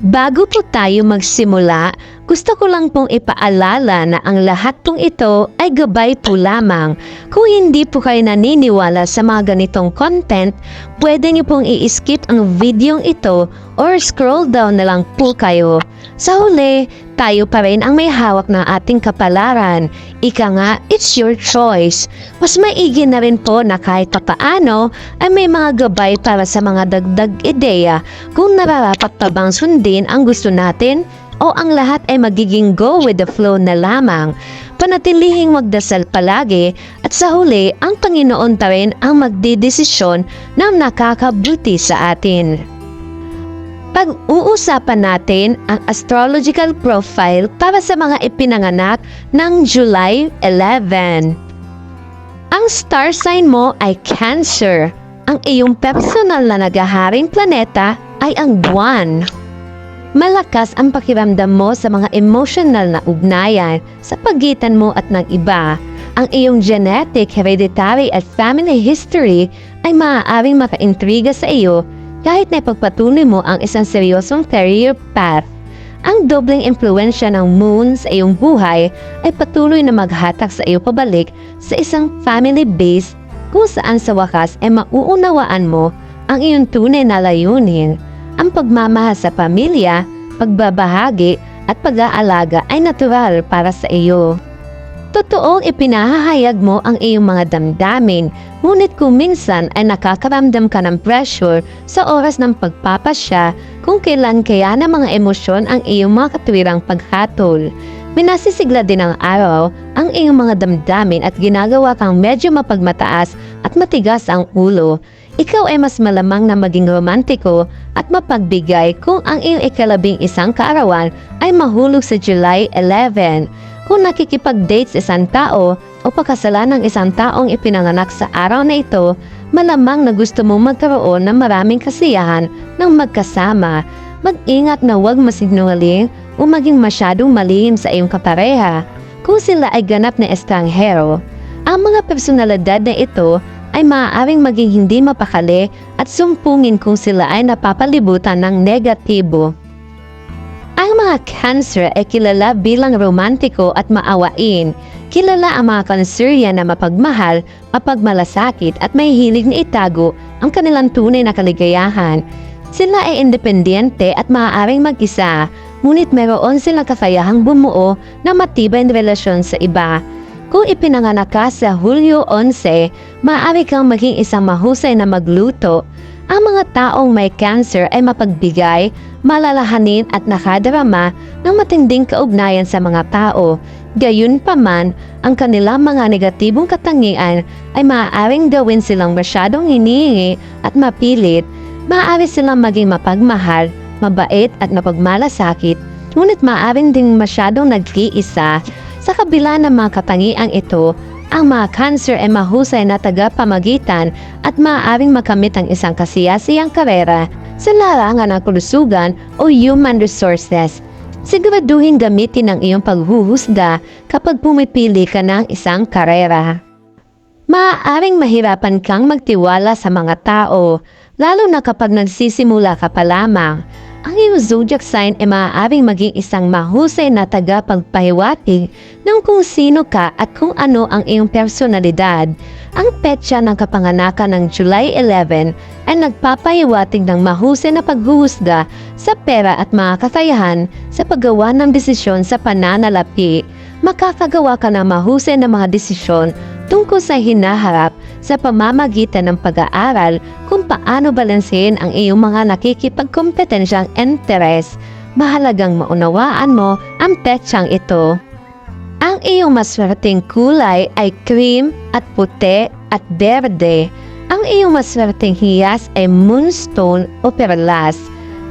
Bago po tayo magsimula, gusto ko lang pong ipaalala na ang lahat pong ito ay gabay po lamang. Kung hindi po kayo naniniwala sa mga ganitong content, pwede niyo pong i-skip ang videong ito or scroll down na lang po kayo. Sa huli, tayo pa rin ang may hawak ng ating kapalaran. Ika nga, it's your choice. Mas maigi na rin po na kahit papaano ay may mga gabay para sa mga dagdag ideya kung nararapat pa bang sundin ang gusto natin o ang lahat ay magiging go with the flow na lamang. Panatilihing magdasal palagi at sa huli ang Panginoon pa rin ang magdidesisyon na nakakabuti sa atin. Pag-uusapan natin ang astrological profile para sa mga ipinanganak ng July 11. Ang star sign mo ay Cancer. Ang iyong personal na naghaharing planeta ay ang Buwan. Malakas ang pakiramdam mo sa mga emotional na ugnayan sa pagitan mo at ng iba. Ang iyong genetic, hereditary at family history ay maaaring makaintriga sa iyo kahit na ipagpatuloy mo ang isang seryosong career path. Ang dobleng impluensya ng moon sa iyong buhay ay patuloy na maghatak sa iyo pabalik sa isang family base kung saan sa wakas ay mauunawaan mo ang iyong tunay na layunin. Ang pagmamahal sa pamilya, pagbabahagi at pag-aalaga ay natural para sa iyo. Totoong ipinahahayag mo ang iyong mga damdamin, ngunit kung minsan ay nakakaramdam ka ng pressure sa oras ng pagpapasya kung kailan kaya na mga emosyon ang iyong mga katwirang paghatol. Minasisigla din ang araw ang iyong mga damdamin at ginagawa kang medyo mapagmataas at matigas ang ulo. Ikaw ay mas malamang na maging romantiko at mapagbigay kung ang iyong ika-11 kaarawan ay mahulog sa July 11. Kung nakikipag-date sa isang tao o pakasalan ng isang taong ipinanganak sa araw na ito, malamang na gusto mong magkaroon ng maraming kasiyahan ng magkasama. Mag-ingat na huwag masinungaling o maging masyadong malihim sa iyong kapareha. Kung sila ay ganap na estranghero, ang mga personalidad na ito ay maaaring maging hindi mapakali at sumpungin kung sila ay napapalibutan ng negatibo. Ang mga Cancer ay kilala bilang romantiko at maawain. Kilala ang mga Cancerian na mapagmahal, mapagmalasakit at may hilig na itago ang kanilang tunay na kaligayahan. Sila ay independyente at maaaring mag-isa, ngunit mayroon silang kakayahang bumuo ng matibay na relasyon sa iba. Kung ipinanganak ka sa Hulyo 11, maaari kang maging isang mahusay na magluto. Ang mga taong may Cancer ay mapagbigay, malalahanin at nakadarama ng matinding kaugnayan sa mga tao. Gayunpaman, ang kanilang mga negatibong katangian ay maaaring gawin silang masyadong hinihingi at mapilit. Maaari silang maging mapagmahal, mabait at mapagmalasakit, ngunit maaaring ding masyadong nag-iisa. Sa kabila ng mga katangiang ito, ang mga Cancer ay mahusay na tagapamagitan at maaaring makamit ang isang kasiyasiyang karera sa larangan ng kalusugan o human resources. Siguraduhin gamitin ang iyong paghuhusga kapag pumipili ka ng isang karera. Maaaring mahirapan kang magtiwala sa mga tao, lalo na kapag nagsisimula ka pa lamang. Ang iyong zodiac sign ay maaaring maging isang mahusay na tagapagpahiwatig ng kung sino ka at kung ano ang iyong personalidad. Ang petsa ng kapanganakan ng July 11 ay nagpapahiwatig ng mahusay na paghuhusga sa pera at mga kakayahan sa paggawa ng desisyon sa pananalapi. Makakagawa ka ng mahusay na mga desisyon tungkol sa hinaharap sa pamamagitan ng pag-aaral kung paano balansehin ang iyong mga nakikipagkompetensyang interes. Mahalagang maunawaan mo ang petsang ito. Ang iyong maswerteng kulay ay cream at puti at berde. Ang iyong maswerteng hiyas ay moonstone o perlas.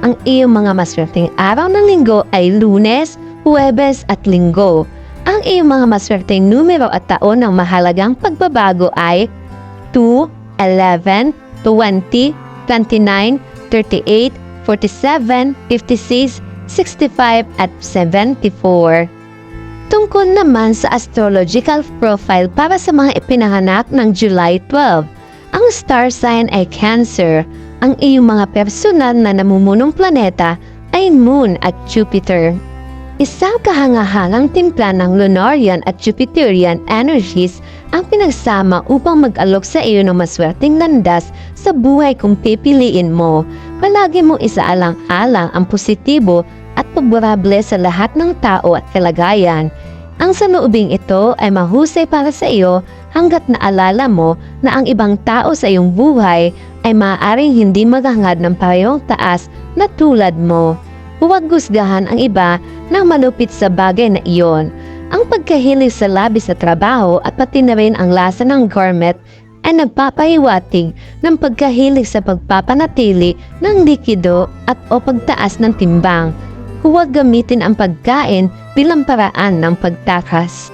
Ang iyong mga maswerteng araw ng linggo ay Lunes, Huwebes at Linggo. Ang iyong mga maswerteng numero at taon ng mahalagang pagbabago ay 2, 11, 20, 29, 38, 47, 56, 65 at 74. Tungkol naman sa astrological profile para sa mga ipinanganak ng July 12, ang star sign ay Cancer. Ang iyong mga personal na namumunong planeta ay Moon at Jupiter. Isang kahangahangang timpla ng Lunarian at Jupiterian energies ang pinagsama upang mag-alok sa iyo ng maswerteng landas sa buhay kung pipiliin mo. Palagi mong isaalang-alang ang positibo at paborable sa lahat ng tao at kalagayan. Ang saloobing ito ay mahusay para sa iyo hanggat naalala mo na ang ibang tao sa iyong buhay ay maaaring hindi maghangad ng parehong taas na tulad mo. Huwag gusgahan ang iba ng malupit sa bagay na iyon. Ang pagkahilig sa labi sa trabaho at pati na rin ang lasa ng gourmet ay nagpapahiwatig ng pagkahilig sa pagpapanatili ng likido at o pagtaas ng timbang. Huwag gamitin ang pagkain bilang paraan ng pagtakas.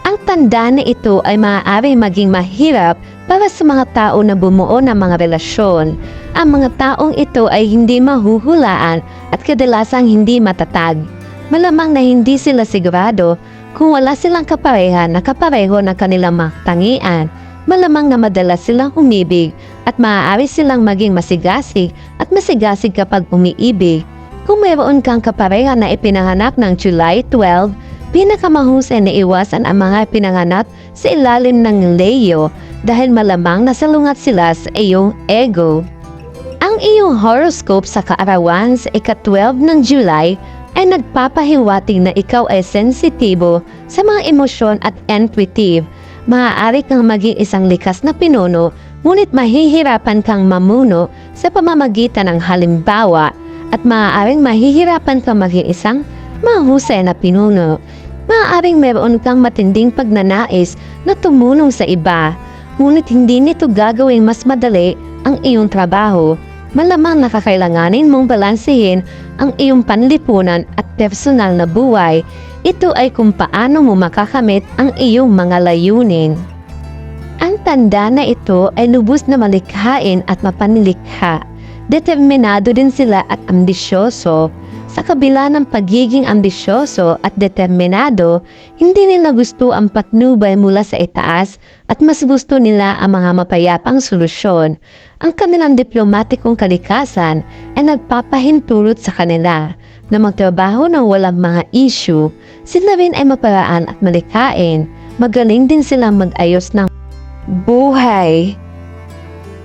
Ang tanda na ito ay maaari maging mahirap para sa mga tao na bumuo ng mga relasyon. Ang mga taong ito ay hindi mahuhulaan at kadalasang hindi matatag. Malamang na hindi sila sigurado kung wala silang kapareha na kapareho ng kanilang mga tangian. Malamang na madalas silang umibig at maaari silang maging masigasig at masigasig kapag umiibig. Kung mayroon kang kapareha na ipinanganak ng July 12, pinakamahusay na iwasan ang mga pinanganak sa ilalim ng Leo dahil malamang nasalungat sila sa iyong ego. Ang iyong horoscope sa kaarawan sa ika-12 ng July ay nagpapahiwatig na ikaw ay sensitibo sa mga emosyon at intuitive. Maaari kang maging isang likas na pinuno, ngunit mahihirapan kang mamuno sa pamamagitan ng halimbawa at maaaring mahihirapan kang maging isang mahusay na pinuno. Maaaring meron kang matinding pagnanais na tumulong sa iba, ngunit hindi nito gagawing mas madali ang iyong trabaho. Malamang nakakailanganin mong balansehin ang iyong panlipunan at personal na buhay. Ito ay kung paano mo makakamit ang iyong mga layunin. Ang tanda na ito ay lubos na malikhain at mapanilikha. Determinado din sila at ambisyoso. Sa kabila ng pagiging ambisyoso at determinado, hindi nila gusto ang patnubay mula sa itaas at mas gusto nila ang mga mapayapang solusyon. Ang kanilang diplomatikong kalikasan ay nagpapahintulot sa kanila na magtrabaho ng walang mga issue. Sila rin ay maparaan at malikain. Magaling din silang mag-ayos ng buhay.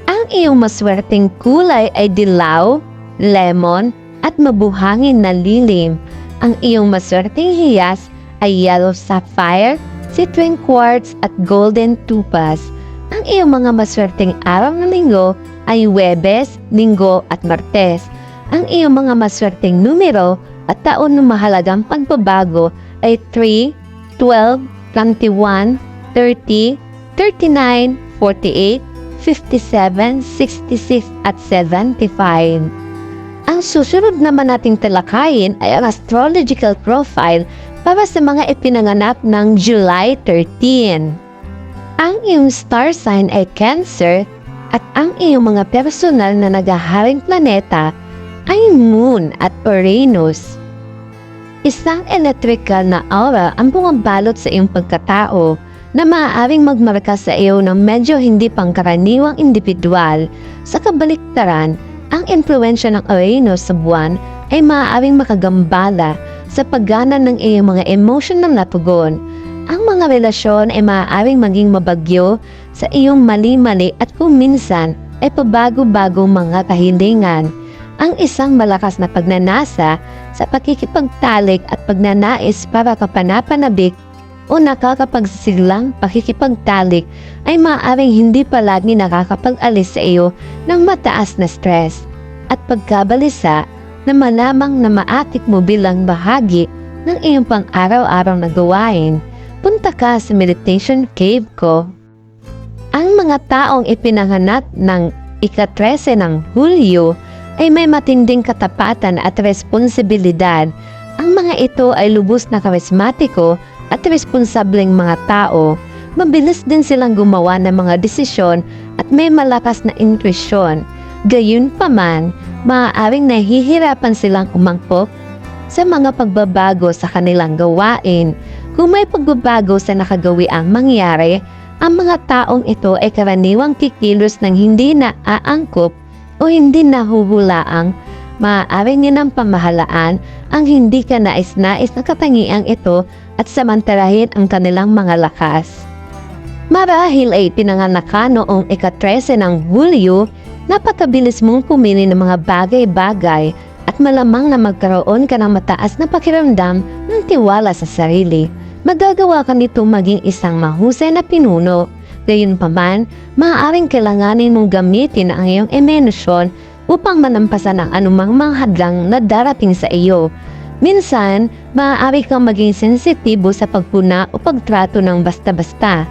Ang iyong maswerteng kulay ay dilaw, lemon, at mabuhangin na lilim. Ang iyong maswerteng hiyas ay yellow sapphire, citrine quartz at golden topaz. Ang iyong mga maswerteng araw ng linggo ay Huwebes, Linggo at Martes. Ang iyong mga maswerteng numero at taon ng mahalagang pagbabago ay 3, 12, 21, 30, 39, 48, 57, 66 at 75. Ang susunod naman nating talakayin ay ang astrological profile para sa mga ipinanganak ng July 13. Ang iyong star sign ay Cancer at ang iyong mga personal na naghaharing planeta ay Moon at Uranus. Isang electrical na aura ang bumabalot sa iyong pagkatao na maaaring magmarka sa iyo ng medyo hindi pangkaraniwang individual. Sa kabaliktaran, ang impluwensya ng Uranus sa buwan ay maaaring makagambala sa paggana ng iyong mga emosyonal na tugon. Ang mga relasyon ay maaaring maging mabagyo sa iyong mali-mali at kung minsan ay pabago-bagong mga kahilingan. Ang isang malakas na pagnanasa sa pakikipagtalik at pagnanais para kapanapanabik o nakakapagsisiglang pakikipagtalik ay maaaring hindi palagi nakakapag-alis sa iyo ng mataas na stress at pagkabalisa na malamang na maatik mo bilang bahagi ng iyong pang-araw-araw na gawain. Punta ka sa meditation cave ko. Ang mga taong ipinanganak ng ika-13 ng Hulyo ay may matinding katapatan at responsibilidad. Ang mga ito ay lubos na karismatiko at responsableng mga tao. Mabilis din silang gumawa ng mga desisyon at may malakas na intuisyon. Gayunpaman, maaaring nahihirapan silang umangkop sa mga pagbabago sa kanilang gawain. Kung may pagbabago sa nakagawiang mangyari, ang mga taong ito ay karaniwang kikilos ng hindi naaangkop o hindi nahuhulaang maaaring nilang pamahalaan ang hindi ka nais-nais na katangiang ito at samantalahin ang kanilang mga lakas. Marahil ay pinanganak ka noong ika-13 ng Hulyo, napakabilis mong pumili ng mga bagay-bagay at malamang na magkaroon ka ng mataas na pakiramdam ng tiwala sa sarili. Magagawa ka nito maging isang mahusay na pinuno. Gayunpaman, maaaring kailanganin mong gamitin ang iyong emosyon upang manampasan ang anumang mga hadlang na darating sa iyo. Minsan, maaari kang maging sensitibo sa pagpuna o pagtrato ng basta-basta.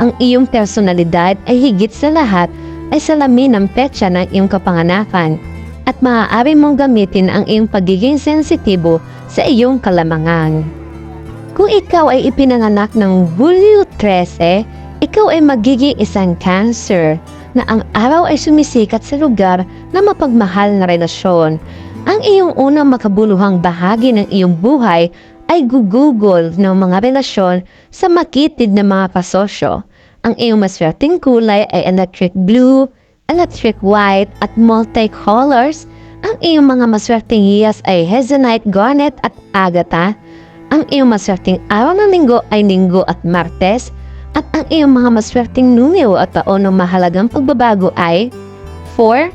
Ang iyong personalidad ay higit sa lahat ay salamin ng petsa ng iyong kapanganakan at maaari mong gamitin ang iyong pagiging sensitibo sa iyong kalamangan. Kung ikaw ay ipinanganak ng Hulyo 13, ikaw ay magiging isang Cancer na ang araw ay sumisikat sa lugar na mapagmahal na relasyon. Ang iyong unang makabuluhang bahagi ng iyong buhay ay gugugol ng mga relasyon sa makitid na mga kasosyo. Ang iyong maswerteng kulay ay electric blue, electric white at multicolors. Ang iyong mga maswerteng hiyas ay hezonite, garnet at agata. Ang iyong maswerteng araw ng linggo ay Linggo at Martes. At ang iyong mga maswerteng numero at taon ng mahalagang pagbabago ay 4,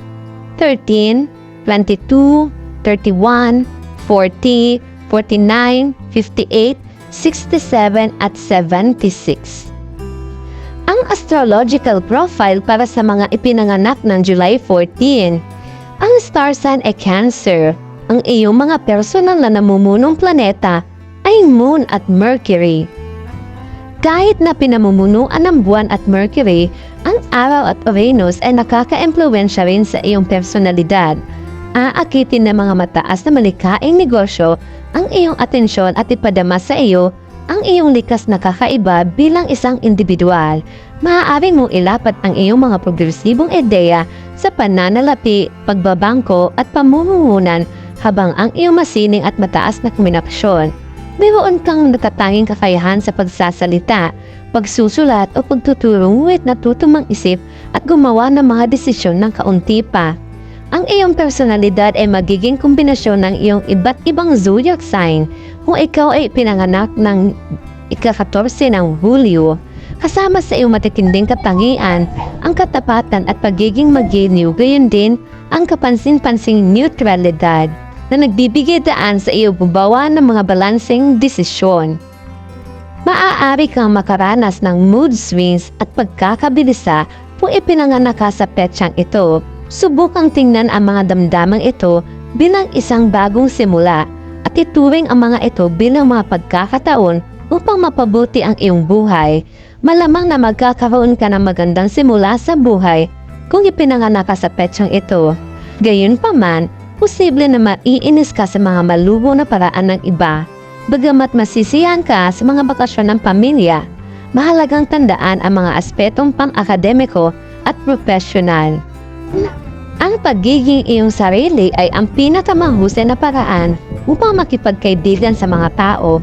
13, 22, 31, 40, 49, 58, 67 at 76. Ang astrological profile para sa mga ipinanganak ng July 14. Ang star sign ay Cancer. Ang iyong mga personal na namumunong planeta ay Moon at Mercury. Kahit na pinamumunuan ng buwan at Mercury, ang araw at Uranus ay nakaka-impluwensya rin sa iyong personalidad. Aakitin ng mga mataas na malikaing negosyo ang iyong atensyon at ipadama sa iyo ang iyong likas na kakaiba bilang isang individual. Maaaring mong ilapat ang iyong mga progresibong ideya sa pananalapi, pagbabangko at pamumuhunan habang ang iyong masining at mataas na kombinasyon. Mayroon kang natatanging kakayahan sa pagsasalita, pagsusulat o pagtuturo ngunit natutong mag-isip at gumawa ng mga desisyon ng kaunti pa. Ang iyong personalidad ay magiging kombinasyon ng iyong iba't ibang zodiac sign kung ikaw ay pinanganak ng ika-14 ng Hulyo. Kasama sa iyong matitinding katangian, ang katapatan at pagiging magiliw, gayon din ang kapansin-pansing neutralidad na nagbibigay daan sa iyo bubawa ng mga balanseng desisyon. Maaari kang makaranas ng mood swings at pagkakabilisa kung ipinanganak ka sa petsang ito. Subukang tingnan ang mga damdamang ito bilang isang bagong simula at ituring ang mga ito bilang mga pagkakataon upang mapabuti ang iyong buhay. Malamang na magkakaroon ka ng magandang simula sa buhay kung ipinanganak ka sa petsang ito. Gayunpaman, posible na maiinis ka sa mga malubo na paraan ng iba. Bagamat masisiyahan ka sa mga bakasyon ng pamilya, mahalagang tandaan ang mga aspetong pang-akademiko at profesional. Ang pagiging iyong sarili ay ang pinakamahusay na paraan upang makipagkaibigan sa mga tao.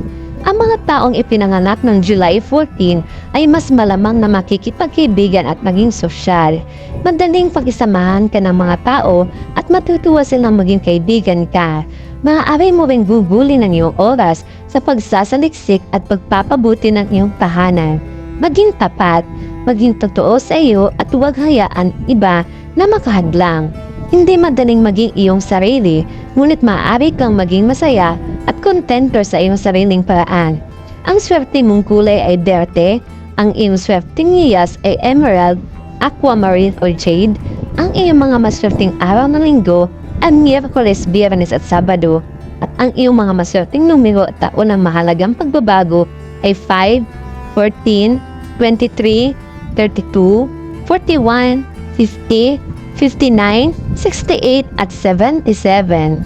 Ang mga taong ipinanganak ng July 14 ay mas malamang na makikipagkaibigan at maging sosyal. Madaling pakisamahan ka ng mga tao at matutuwa silang maging kaibigan ka. Maaari mo ring gugulin ang iyong oras sa pagsasaliksik at pagpapabuti ng iyong tahanan. Maging tapat, maging totoo sa iyo at huwag hayaan iba na makahadlang. Hindi madaling maging iyong sarili, ngunit maaari kang maging masaya at kontento sa iyong sariling paraan. Ang swerte mong kulay ay berde, ang iyong swerteng hiyas ay emerald, aquamarine o jade, ang iyong mga maswerteng araw ng linggo ay Miyerkules, Biyernes at Sabado, at ang iyong mga maswerteng numero at taon ng mahalagang pagbabago ay 5, 14, 23, 32, 41, 50, 59, 68 at 77.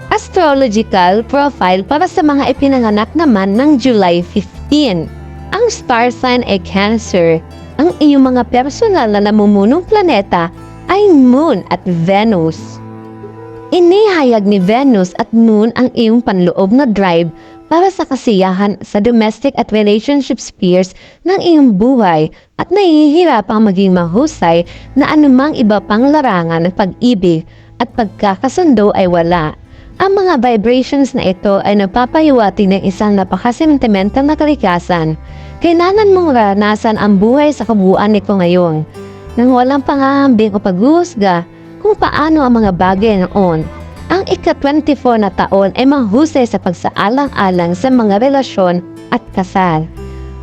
Astrological profile para sa mga ipinanganak naman ng July 15. Ang star sign ay Cancer. Ang iyong mga personal na namumunong planeta ay Moon at Venus. Inihayag ni Venus at Moon ang iyong panloob na drive para sa kasiyahan sa domestic at relationship spheres ng iyong buhay at nahihirapang maging mahusay na anumang iba pang larangan ng pag-ibig. at pagkakasundo ay wala. Ang mga vibrations na ito ay napapahiwatig ng isang napaka-sentimental na kalikasan. Kailangan mong ranasan ang buhay sa kabuuan nito ngayon, nang walang pangahambing o paghuhusga kung paano ang mga bagay noon. Ang ika-24 na taon ay mahusay sa pagsaalang-alang sa mga relasyon at kasal.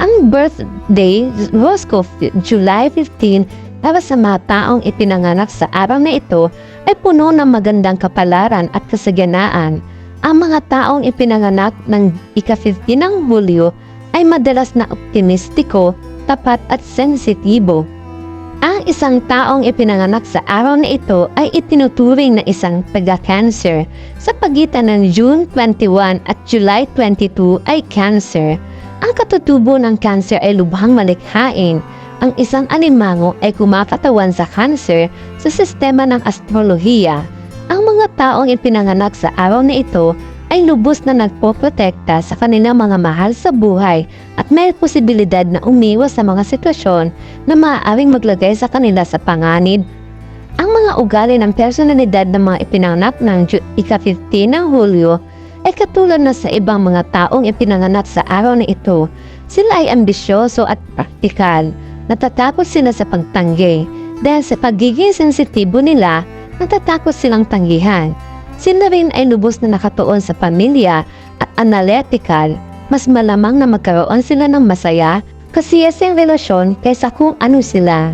Ang birthday horoscope July 15 para sa mga taong ipinanganak sa araw na ito ay puno ng magandang kapalaran at kasaganaan. Ang mga taong ipinanganak ng ika-15 ng Hulyo ay madalas na optimistiko, tapat at sensitibo. Ang isang taong ipinanganak sa araw na ito ay itinuturing na isang taga-Cancer. Sa pagitan ng June 21 at July 22 ay Cancer. Ang katutubo ng Cancer ay lubhang malikhain. Ang isang alimango ay kumakatawan sa Cancer sa sistema ng astrolohiya. Ang mga taong ipinanganak sa araw na ito ay lubos na nagpoprotekta sa kanilang mga mahal sa buhay at may posibilidad na umiwas sa mga sitwasyon na maaaring maglagay sa kanila sa panganib. Ang mga ugali ng personalidad ng mga ipinanganak ng ika-15 ng Hulyo ay katulad na sa ibang mga taong ipinanganak sa araw na ito. Sila ay ambisyoso at praktikal. Natatakot sila sa pagtanggi dahil sa pagiging sensitibo nila, natatakot silang tanggihan. Sila rin ay lubos na nakatuon sa pamilya at analytical. Mas malamang na magkaroon sila ng masaya, kasiyasing relasyon kaysa kung ano sila.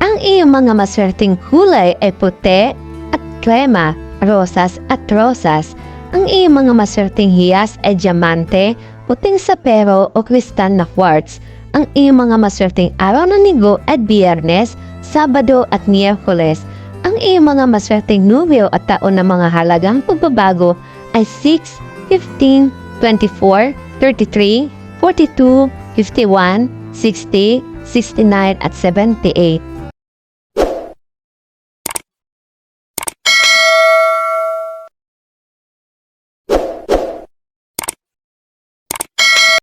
Ang iyong mga maswerteng kulay ay puti at krema, rosas at rosas. Ang iyong mga maswerteng hiyas ay diamante, puting sapero o kristal na quartz. Ang iyong mga maswerteng araw ng linggo ay Biyernes, Sabado at Miyerkules. Ang iyong mga maswerteng numero at taon na mga halagang pagbabago ay 6, 15, 24, 33, 42, 51, 60, 69 at 78.